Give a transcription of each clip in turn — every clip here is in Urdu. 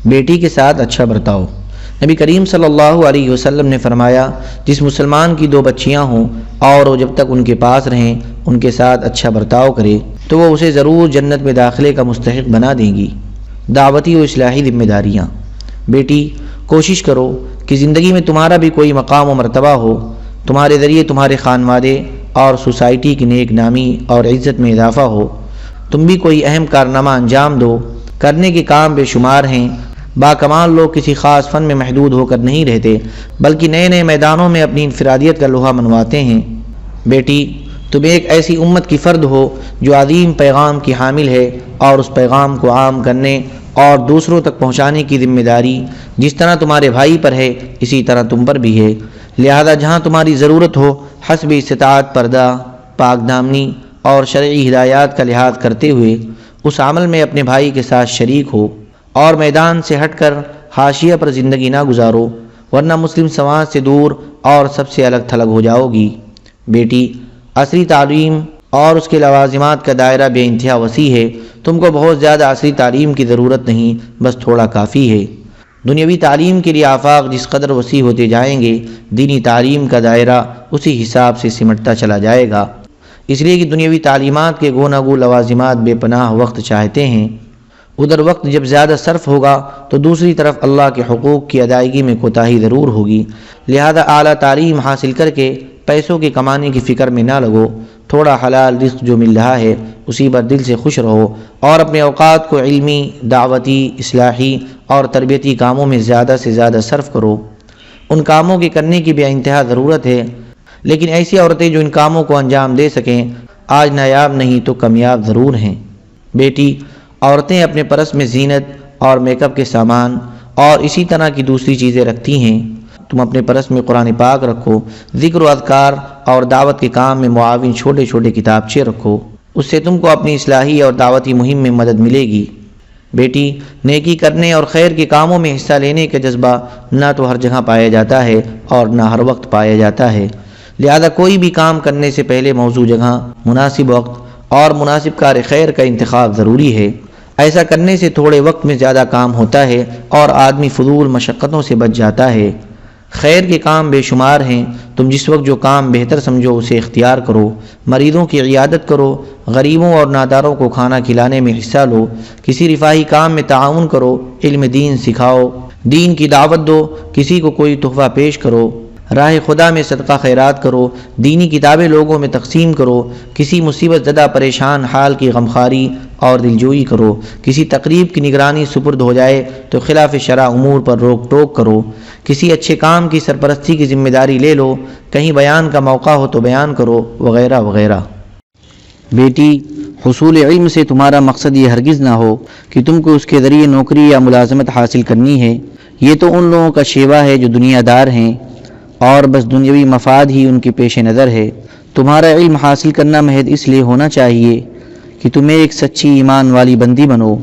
بیٹی کے ساتھ اچھا برتاؤ۔ نبی کریم صلی اللہ علیہ وسلم نے فرمایا، جس مسلمان کی 2 بچیاں ہوں اور وہ جب تک ان کے پاس رہیں ان کے ساتھ اچھا برتاؤ کرے تو وہ اسے ضرور جنت میں داخلے کا مستحق بنا دیں گی۔ دعوتی و اصلاحی ذمہ داریاں۔ بیٹی، کوشش کرو کہ زندگی میں تمہارا بھی کوئی مقام و مرتبہ ہو، تمہارے ذریعے تمہارے خانوادے اور سوسائٹی کی نیک نامی اور عزت میں اضافہ ہو، تم بھی کوئی اہم کارنامہ انجام دو۔ کرنے کے کام بے شمار ہیں۔ باکمال لوگ کسی خاص فن میں محدود ہو کر نہیں رہتے بلکہ نئے نئے میدانوں میں اپنی انفرادیت کا لوہا منواتے ہیں۔ بیٹی، تم ایک ایسی امت کی فرد ہو جو عظیم پیغام کی حامل ہے، اور اس پیغام کو عام کرنے اور دوسروں تک پہنچانے کی ذمہ داری جس طرح تمہارے بھائی پر ہے اسی طرح تم پر بھی ہے۔ لہذا جہاں تمہاری ضرورت ہو حسب استطاعت پردہ، پاک دامنی اور شرعی ہدایات کا لحاظ کرتے ہوئے اس عمل میں اپنے بھائی کے ساتھ شریک ہو، اور میدان سے ہٹ کر حاشیہ پر زندگی نہ گزارو، ورنہ مسلم سماج سے دور اور سب سے الگ تھلگ ہو جاؤ گی۔ بیٹی، عصری تعلیم اور اس کے لوازمات کا دائرہ بے انتہا وسیع ہے۔ تم کو بہت زیادہ عصری تعلیم کی ضرورت نہیں، بس تھوڑا کافی ہے۔ دنیاوی تعلیم کے لیے آفاق جس قدر وسیع ہوتے جائیں گے، دینی تعلیم کا دائرہ اسی حساب سے سمٹتا چلا جائے گا، اس لیے کہ دنیاوی تعلیمات کے گوناگو لوازمات بے پناہ وقت چاہتے ہیں۔ ادھر وقت جب زیادہ صرف ہوگا تو دوسری طرف اللہ کے حقوق کی ادائیگی میں کوتاہی ضرور ہوگی۔ لہذا اعلیٰ تعلیم حاصل کر کے پیسوں کے کمانے کی فکر میں نہ لگو، تھوڑا حلال رزق جو مل رہا ہے اسی پر دل سے خوش رہو، اور اپنے اوقات کو علمی، دعوتی، اصلاحی اور تربیتی کاموں میں زیادہ سے زیادہ صرف کرو۔ ان کاموں کے کرنے کی بے انتہا ضرورت ہے، لیکن ایسی عورتیں جو ان کاموں کو انجام دے سکیں آج نایاب نہیں تو کامیاب ضرور ہیں۔ بیٹی، عورتیں اپنے پرس میں زینت اور میک اپ کے سامان اور اسی طرح کی دوسری چیزیں رکھتی ہیں۔ تم اپنے پرس میں قرآن پاک رکھو، ذکر و اذکار اور دعوت کے کام میں معاون چھوٹے چھوٹے کتابچے رکھو، اس سے تم کو اپنی اصلاحی اور دعوتی مہم میں مدد ملے گی۔ بیٹی، نیکی کرنے اور خیر کے کاموں میں حصہ لینے کا جذبہ نہ تو ہر جگہ پایا جاتا ہے اور نہ ہر وقت پایا جاتا ہے، لہذا کوئی بھی کام کرنے سے پہلے موضوع جگہ، مناسب وقت اور مناسب کار خیر کا انتخاب ضروری ہے۔ ایسا کرنے سے تھوڑے وقت میں زیادہ کام ہوتا ہے اور آدمی فضول مشقتوں سے بچ جاتا ہے۔ خیر کے کام بے شمار ہیں، تم جس وقت جو کام بہتر سمجھو اسے اختیار کرو۔ مریضوں کی عیادت کرو، غریبوں اور ناداروں کو کھانا کھلانے میں حصہ لو، کسی رفاہی کام میں تعاون کرو، علم دین سکھاؤ، دین کی دعوت دو، کسی کو کوئی تحفہ پیش کرو، راہ خدا میں صدقہ خیرات کرو، دینی کتابیں لوگوں میں تقسیم کرو، کسی مصیبت زدہ پریشان حال کی غمخواری اور دلجوئی کرو، کسی تقریب کی نگرانی سپرد ہو جائے تو خلاف شرع امور پر روک ٹوک کرو، کسی اچھے کام کی سرپرستی کی ذمہ داری لے لو، کہیں بیان کا موقع ہو تو بیان کرو، وغیرہ وغیرہ۔ بیٹی، حصول علم سے تمہارا مقصد یہ ہرگز نہ ہو کہ تم کو اس کے ذریعے نوکری یا ملازمت حاصل کرنی ہے، یہ تو ان لوگوں کا شیوہ ہے جو دنیا دار ہیں اور بس دنیاوی مفاد ہی ان کے پیش نظر ہے۔ تمہارا علم حاصل کرنا محض اس لیے ہونا چاہیے کہ تم ایک سچی ایمان والی بندی بنو،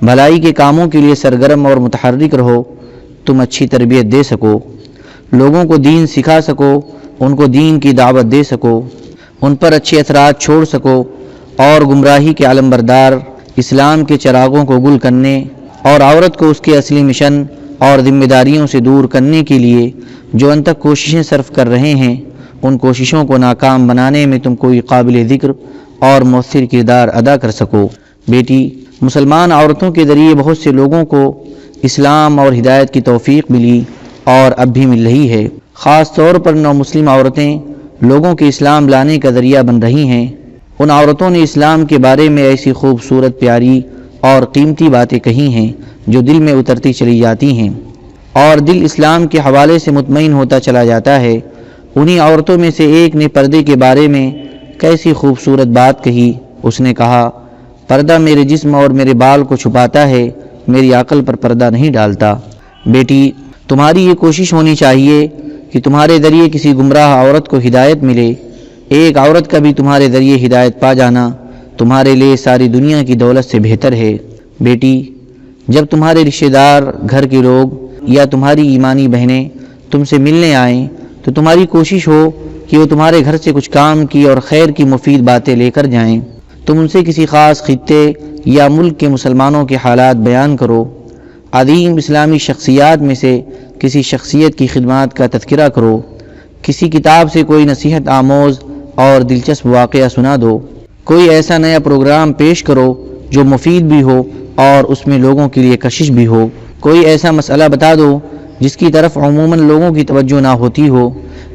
بھلائی کے کاموں کے لیے سرگرم اور متحرک رہو، تم اچھی تربیت دے سکو، لوگوں کو دین سکھا سکو، ان کو دین کی دعوت دے سکو، ان پر اچھے اثرات چھوڑ سکو، اور گمراہی کے علمبردار اسلام کے چراغوں کو گل کرنے اور عورت کو اس کے اصلی مشن اور ذمہ داریوں سے دور کرنے کے لیے جو ان تک کوششیں صرف کر رہے ہیں، ان کوششوں کو ناکام بنانے میں تم کوئی قابل ذکر اور مؤثر کردار ادا کر سکو۔ بیٹی، مسلمان عورتوں کے ذریعے بہت سے لوگوں کو اسلام اور ہدایت کی توفیق ملی اور اب بھی مل رہی ہے۔ خاص طور پر نو مسلم عورتیں لوگوں کے اسلام لانے کا ذریعہ بن رہی ہیں۔ ان عورتوں نے اسلام کے بارے میں ایسی خوبصورت، پیاری اور قیمتی باتیں کہی ہیں جو دل میں اترتی چلی جاتی ہیں اور دل اسلام کے حوالے سے مطمئن ہوتا چلا جاتا ہے۔ انہی عورتوں میں سے ایک نے پردے کے بارے میں کیسی خوبصورت بات کہی۔ اس نے کہا، پردہ میرے جسم اور میرے بال کو چھپاتا ہے، میری عقل پر پردہ نہیں ڈالتا۔ بیٹی، تمہاری یہ کوشش ہونی چاہیے کہ تمہارے ذریعے کسی گمراہ عورت کو ہدایت ملے۔ ایک عورت کا بھی تمہارے ذریعے ہدایت پا جانا تمہارے لیے ساری دنیا کی دولت سے بہتر ہے۔ بیٹی، جب تمہارے رشتہ دار، گھر کے لوگ یا تمہاری ایمانی بہنیں تم سے ملنے آئیں تو تمہاری کوشش ہو کہ وہ تمہارے گھر سے کچھ کام کی اور خیر کی مفید باتیں لے کر جائیں۔ تم ان سے کسی خاص خطے یا ملک کے مسلمانوں کے حالات بیان کرو۔ عظیم اسلامی شخصیات میں سے کسی شخصیت کی خدمات کا تذکرہ کرو، کسی کتاب سے کوئی نصیحت آموز اور دلچسپ واقعہ سنا دو، کوئی ایسا نیا پروگرام پیش کرو جو مفید بھی ہو اور اس میں لوگوں کے لیے کشش بھی ہو، کوئی ایسا مسئلہ بتا دو جس کی طرف عموماً لوگوں کی توجہ نہ ہوتی ہو،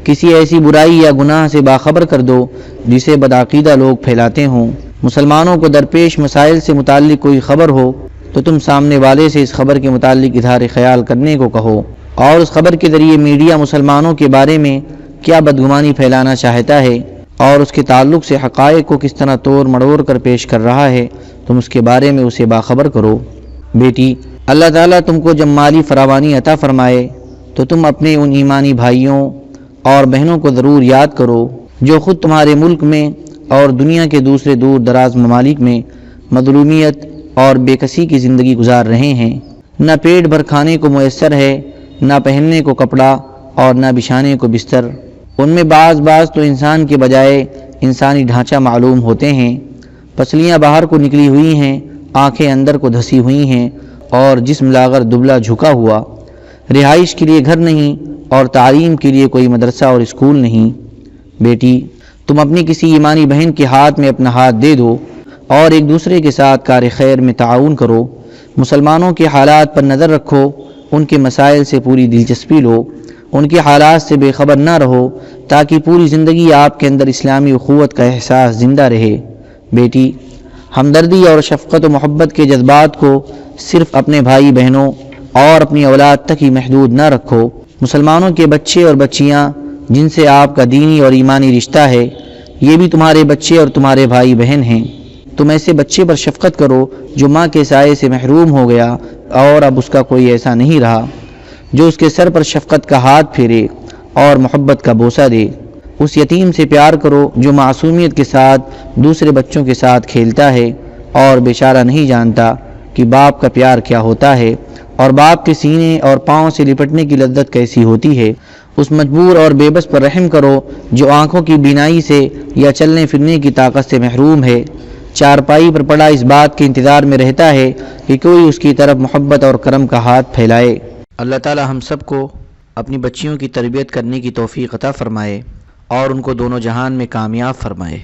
کسی ایسی برائی یا گناہ سے باخبر کر دو جسے بدعقیدہ لوگ پھیلاتے ہوں۔ مسلمانوں کو درپیش مسائل سے متعلق کوئی خبر ہو تو تم سامنے والے سے اس خبر کے متعلق اظہار خیال کرنے کو کہو، اور اس خبر کے ذریعے میڈیا مسلمانوں کے بارے میں کیا بدگمانی پھیلانا چاہتا ہے اور اس کے تعلق سے حقائق کو کس طرح توڑ مڑوڑ کر پیش کر رہا ہے، تم اس کے بارے میں اسے باخبر کرو۔ بیٹی، اللہ تعالیٰ تم کو جب مالی فراوانی عطا فرمائے تو تم اپنے ان ایمانی بھائیوں اور بہنوں کو ضرور یاد کرو جو خود تمہارے ملک میں اور دنیا کے دوسرے دور دراز ممالک میں مظلومیت اور بے کسی کی زندگی گزار رہے ہیں۔ نہ پیٹ بھر کھانے کو میسر ہے، نہ پہننے کو کپڑا اور نہ بچھانے کو بستر۔ ان میں بعض تو انسان کے بجائے انسانی ڈھانچہ معلوم ہوتے ہیں، پسلیاں باہر کو نکلی ہوئی ہیں، آنکھیں اندر کو دھسی ہوئی ہیں اور جسم لاغر دبلا جھکا ہوا، رہائش کے لیے گھر نہیں اور تعلیم کے لیے کوئی مدرسہ اور اسکول نہیں۔ بیٹی، تم اپنی کسی ایمانی بہن کے ہاتھ میں اپنا ہاتھ دے دو اور ایک دوسرے کے ساتھ کار خیر میں تعاون کرو، مسلمانوں کے حالات پر نظر رکھو، ان کے مسائل سے پوری دلچسپی لو، ان کے حالات سے بے خبر نہ رہو تاکہ پوری زندگی آپ کے اندر اسلامی اخوت کا احساس زندہ رہے۔ بیٹی، ہمدردی اور شفقت و محبت کے جذبات کو صرف اپنے بھائی بہنوں اور اپنی اولاد تک ہی محدود نہ رکھو، مسلمانوں کے بچے اور بچیاں جن سے آپ کا دینی اور ایمانی رشتہ ہے، یہ بھی تمہارے بچے اور تمہارے بھائی بہن ہیں۔ تم ایسے بچے پر شفقت کرو جو ماں کے سائے سے محروم ہو گیا اور اب اس کا کوئی ایسا نہیں رہا جو اس کے سر پر شفقت کا ہاتھ پھیرے اور محبت کا بوسہ دے۔ اس یتیم سے پیار کرو جو معصومیت کے ساتھ دوسرے بچوں کے ساتھ کھیلتا ہے اور بیچارہ نہیں جانتا کہ باپ کا پیار کیا ہوتا ہے اور باپ کے سینے اور پاؤں سے لپٹنے کی لذت کیسی ہوتی ہے۔ اس مجبور اور بے بس پر رحم کرو جو آنکھوں کی بینائی سے یا چلنے پھرنے کی طاقت سے محروم ہے، چارپائی پر پڑا اس بات کے انتظار میں رہتا ہے کہ کوئی اس کی طرف محبت اور کرم کا ہاتھ پھیلائے۔ اللہ تعالی ہم سب کو اپنی بچیوں کی تربیت کرنے کی توفیق عطا فرمائے اور ان کو دونوں جہان میں کامیاب فرمائے۔